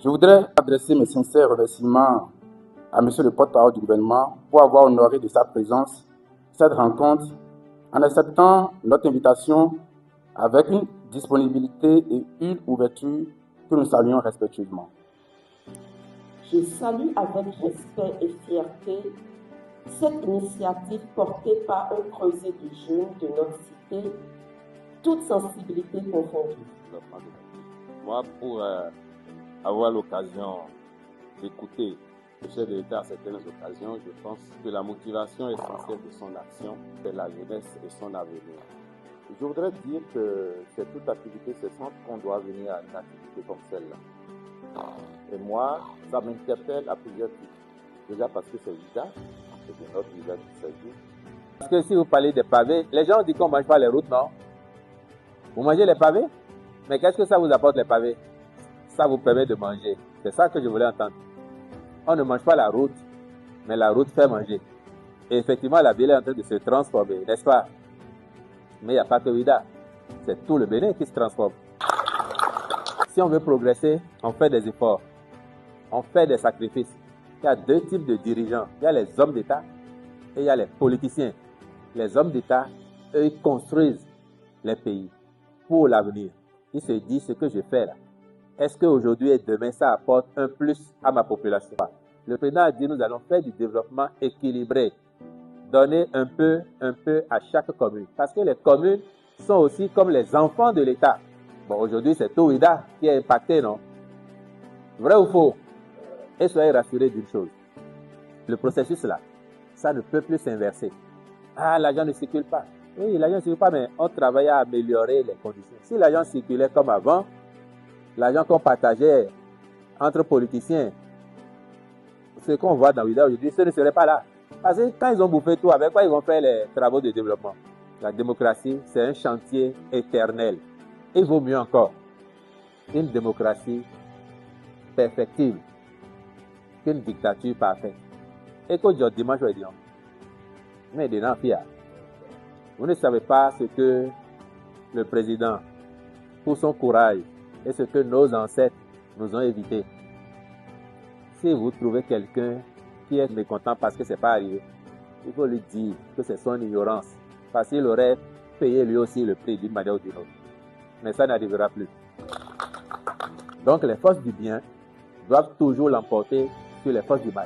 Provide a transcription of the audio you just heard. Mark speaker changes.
Speaker 1: Je voudrais adresser mes sincères remerciements à Monsieur le porte-parole du gouvernement pour avoir honoré de sa présence cette rencontre en acceptant notre invitation avec une disponibilité et une ouverture que nous saluons respectueusement.
Speaker 2: Je salue avec respect et fierté cette initiative portée par un creuset de jeunes de notre cité, toute sensibilité confondue.
Speaker 3: Moi, pour avoir l'occasion d'écouter le chef de l'État à certaines occasions, je pense que la motivation essentielle de son action, c'est la jeunesse et son avenir. Je voudrais dire que c'est toute activité cessante qu'on doit venir à une activité comme celle-là. Et moi, ça m'interpelle à plusieurs titres. Déjà parce que c'est visage, c'est de notre visage qu'il s'agit.
Speaker 4: Parce que si vous parlez des pavés, les gens disent qu'on ne mange pas les routes, non? Vous mangez les pavés? Mais qu'est-ce que ça vous apporte les pavés? Ça vous permet de manger. C'est ça que je voulais entendre. On ne mange pas la route, mais la route fait manger. Et effectivement, la ville est en train de se transformer, n'est-ce pas? Mais il n'y a pas que Ouida. C'est tout le Bénin qui se transforme. Si on veut progresser, on fait des efforts. On fait des sacrifices. Il y a deux types de dirigeants. Il y a les hommes d'État et il y a les politiciens. Les hommes d'État, eux, ils construisent les pays pour l'avenir. Ils se disent ce que je fais là. Est-ce qu'aujourd'hui et demain, ça apporte un plus à ma population? Le président a dit nous allons faire du développement équilibré. Donner un peu à chaque commune. Parce que les communes sont aussi comme les enfants de l'État. Bon, aujourd'hui, c'est Ouida qui est impacté, non? Vrai ou faux? Et soyez rassurés d'une chose. Le processus là, ça ne peut plus s'inverser. Ah, l'argent ne circule pas. Oui, l'argent ne circule pas, mais on travaille à améliorer les conditions. Si l'argent circulait comme avant, l'argent qu'on partageait entre politiciens, ce qu'on voit dans Ouida aujourd'hui, ce ne serait pas là. Parce que quand ils ont bouffé tout, avec quoi ils vont faire les travaux de développement? La démocratie, c'est un chantier éternel. Il vaut mieux encore une démocratie perfectible qu'une dictature parfaite. Et qu'aujourd'hui, dimanche, je vais dire, mais des fiers. Vous ne savez pas ce que le président, pour son courage, et ce que nos ancêtres nous ont évité. Si vous trouvez quelqu'un qui est mécontent parce que ce n'est pas arrivé, il faut lui dire que c'est son ignorance. Parce qu'il aurait payé lui aussi le prix d'une manière ou d'une autre. Mais ça n'arrivera plus. Donc les forces du bien doivent toujours l'emporter sur les forces du mal.